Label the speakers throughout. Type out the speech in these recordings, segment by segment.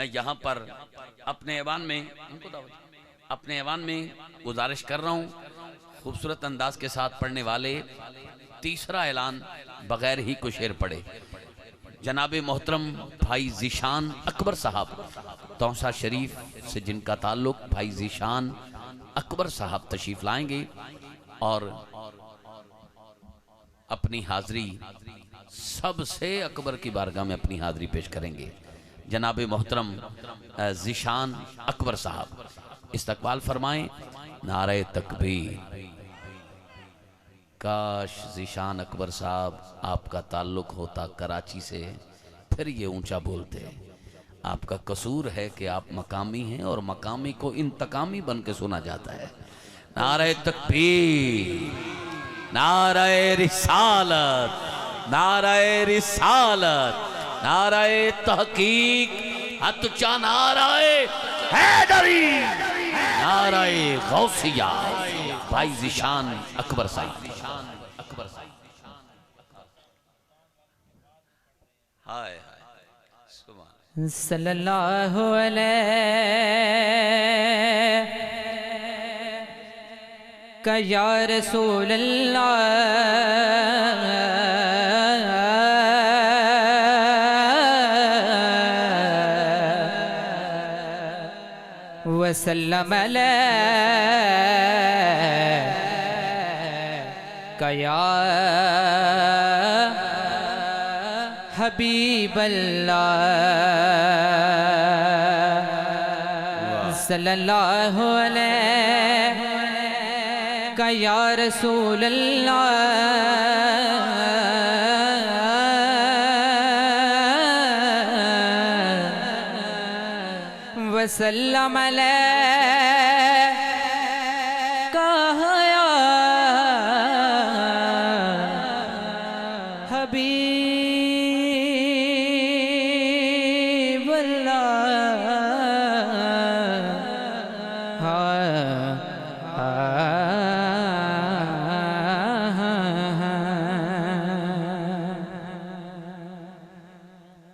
Speaker 1: میں یہاں پر اپنے ایوان میں گزارش کر رہا ہوں، خوبصورت انداز کے ساتھ پڑھنے والے تیسرا اعلان بغیر ہی کو شعر پڑھے۔ جناب محترم بھائی ذیشان اکبر صاحب توسہ شریف سے جن کا تعلق بھائی ذیشان اکبر صاحب تشریف لائیں گے اور اپنی حاضری سب سے اکبر کی بارگاہ میں اپنی حاضری پیش کریں گے۔ جناب محترم ذیشان اکبر صاحب استقبال فرمائیں۔ نعرہ تکبیر۔ کاش ذیشان اکبر صاحب آپ کا تعلق ہوتا کراچی سے، پھر یہ اونچا بولتے۔ آپ کا قصور ہے کہ آپ مقامی ہیں اور مقامی کو انتقامی بن کے سنا جاتا ہے۔ نعرہ تکبیر، نعرہ رسالت، نعرہ رسالت، نعرہ تحقیق، ہتچا نعرہ حیدری، نعرہ غوثیہ۔ بھائی ذیشان اکبر صاحب۔
Speaker 2: صلی اللہ علیہ کا یا رسول اللہ وسلم علیہ کا یا حبیب اللہ صلی اللہ علیہ کا یا رسول اللہ وسلم علیہ کا یا حبیب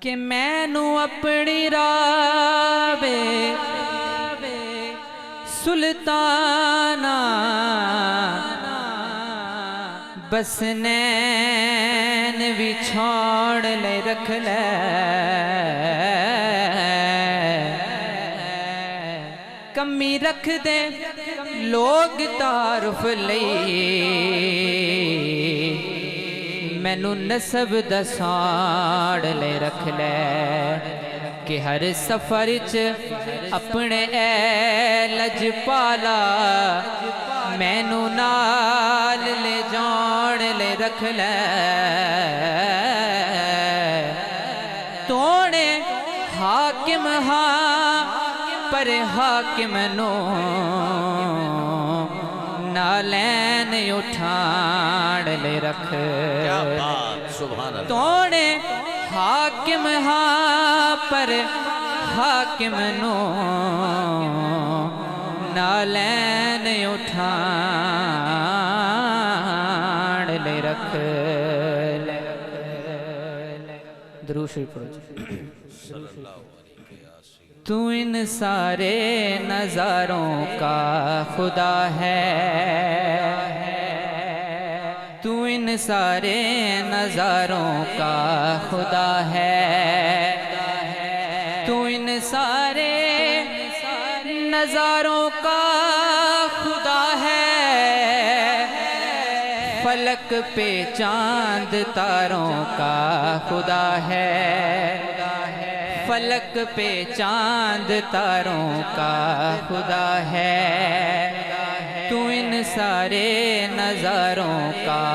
Speaker 2: کہ مینو اپنی رابے سلطانہ بس نین بھی چھوڑ لے رکھ لے کمی رکھ دے لوگ تعارف لئی مینو نسب دا ساڑ لے رکھ لے کہ ہر سفر چ اپنے اے لجپالا مینو نال لے جان لے رکھ لے توڑے حاکم ہاں پر حاکم نو نالین اٹھان لے رکھ توڑے حاکم ہاں پر حاکم نو نالین اٹھان لے رکھ درود شریف پڑھو۔ تو ان سارے نظاروں کا خدا ہے تو ان سارے نظاروں کا خدا ہے تو ان سارے نظاروں کا خدا ہے فلک پہ چاند تاروں کا خدا ہے فلک پہ چاند تاروں کا خدا ہے تو ان سارے نظاروں کا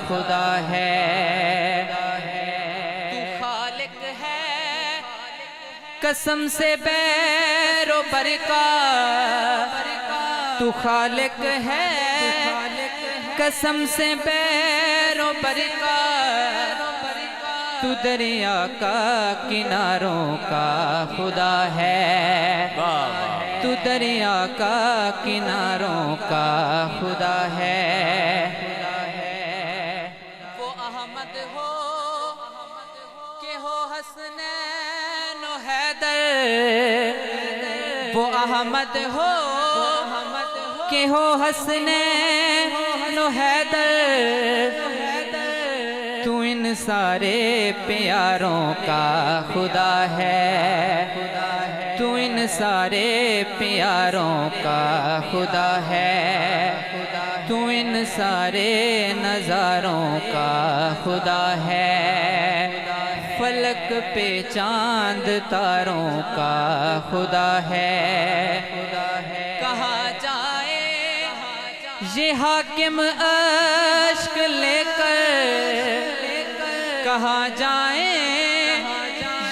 Speaker 2: خدا ہے تو خالق ہے قسم سے بیر و برکا تو خالق ہے قسم سے بیر و برکا تو دریا کا کناروں کا خدا ہے تو دریا کا کناروں کا خدا ہے وہ احمد ہو کہ ہو حسنین و حیدر وہ احمد ہو کہ ہو حسنین و حیدر، تو ان سارے پیاروں کا خدا ہے، تو ان سارے پیاروں کا خدا ہے، تو ان سارے نظاروں کا خدا ہے، فلک پہ چاند تاروں کا خدا ہے۔ کہاں جائے یہ حاکم اشک لے کر، کہاں جائیں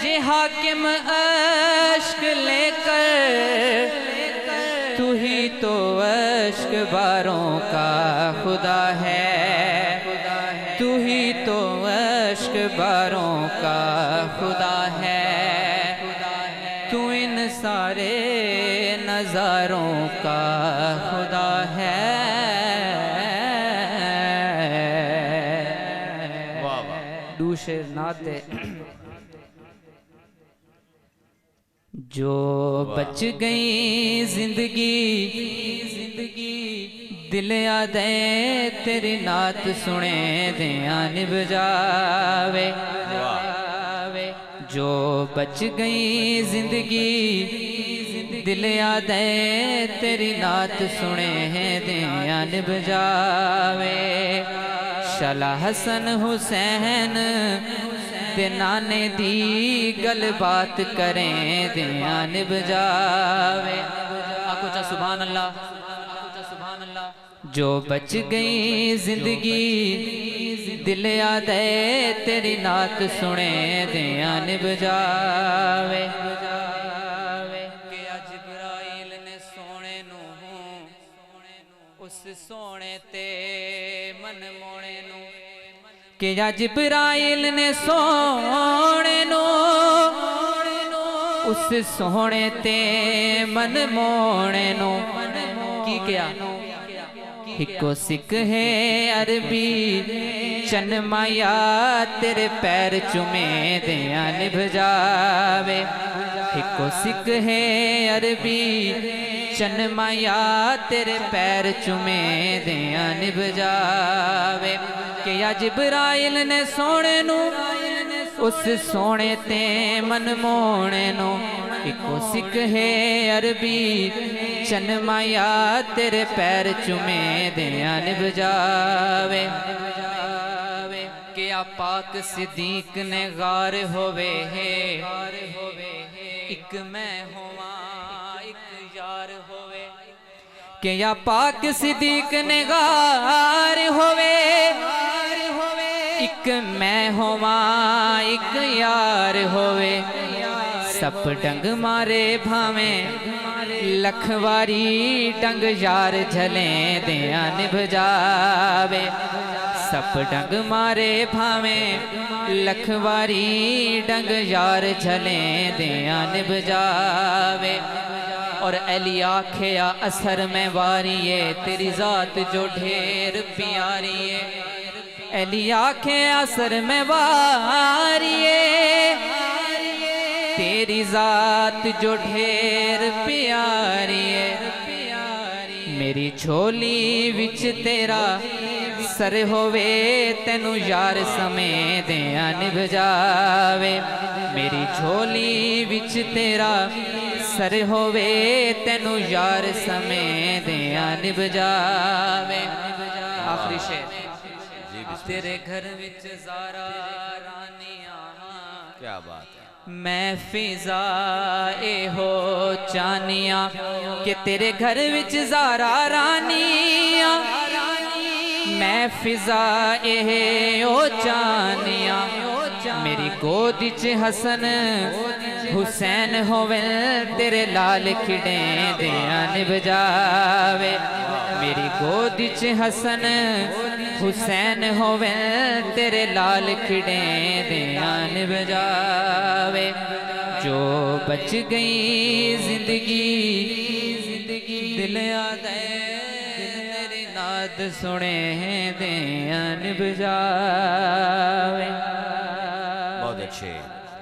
Speaker 2: یہ حاکم اشک لے کر، تو ہی تو اشک باروں کا خدا ہے، تو ہی تو اشک باروں کا خدا ہے، تو ان سارے نظاروں کا خدا ہے۔ شعر ناتے جو بچ گئی زندگی دل آدھے تیری نعت سنے دیاں نبھ جاوے، جو بچ گئی زندگی دل آدھے تیری نعت سنے دیاں نبھ جاوے، شالا حسن حسین دے نانے دی گل بات کریں دیاں نبھ جاوے۔ آکو چا سبحان اللہ، جو بچ گئی زندگی دل آدھے تیری نعت سنے دیاں نبھ جاوے، کہ جبرائیل نے سونے نو اس سونے تے من مونے نو، کہ جبرائیل نے سونے نو اس سونے تے من مونے نو کی کیا ہکو سکھ ہے عربی چن مایا تیرے پیر چمے دیاں نبھ جاوے، ہکو سکھ ہے عربی چن مایا تیرے پیر چمے دیاں نبھ جاوے، کہ یا جبرائیل نے سونے نو اس سونے تے من مونے نو، ہکو سکھ ہے عربی چن مایا تیرے پیر چمے دیاں نبھ جاوے، کہ یا پاک صدیق نے غار ہوئے ہے، ایک میں ہوا ایک یار ہوئے، کہ یا پاک صدیق نے غار ہوئے ایک میں ہوا ایک یار ہوئے، سب ڈنگ مارے بھامیں لکھواری ڈنگ یار جھلیں دیاں نبھ جاوے، سب ڈنگ مارے بھامیں لکھواری ڈنگ یار جھلیں دیاں نبھ جاوے، اور علی آکھیا اثر میں واریے تیری ذات جو ڈھیر پیاری ہے، علی آکھیا اثر میں واریے تیری ذات جو ڈھیر پیاری ہے، میری جھولی وچ تیرا سر ہووے تینو یار سمے دیاں نبھ جاوے، میری جھولی وچ تیرا سر ہووے تینو یار سمے دیاں نبھ جاوے۔ آخری شعر، تیرے گھر وچ زارا رانیاں،
Speaker 1: کیا بات ہے،
Speaker 2: میں فضائے ہو چانیاں، کہ تیرے گھر وچ زارا رانیاں، میں فضائے ہو چانیاں، میری گود چ حسن حسین ہوویں تیرے لال کھڑیں دیاں نبھ جاوے، میری گود چ حسن حسین ہوویں تیرے لال کھڑیں دیاں نبھ جاوے، جو بچ گئی زندگی دل آدھے تیری نعت سنے دیاں نبھ جاوے۔
Speaker 1: بہت اچھے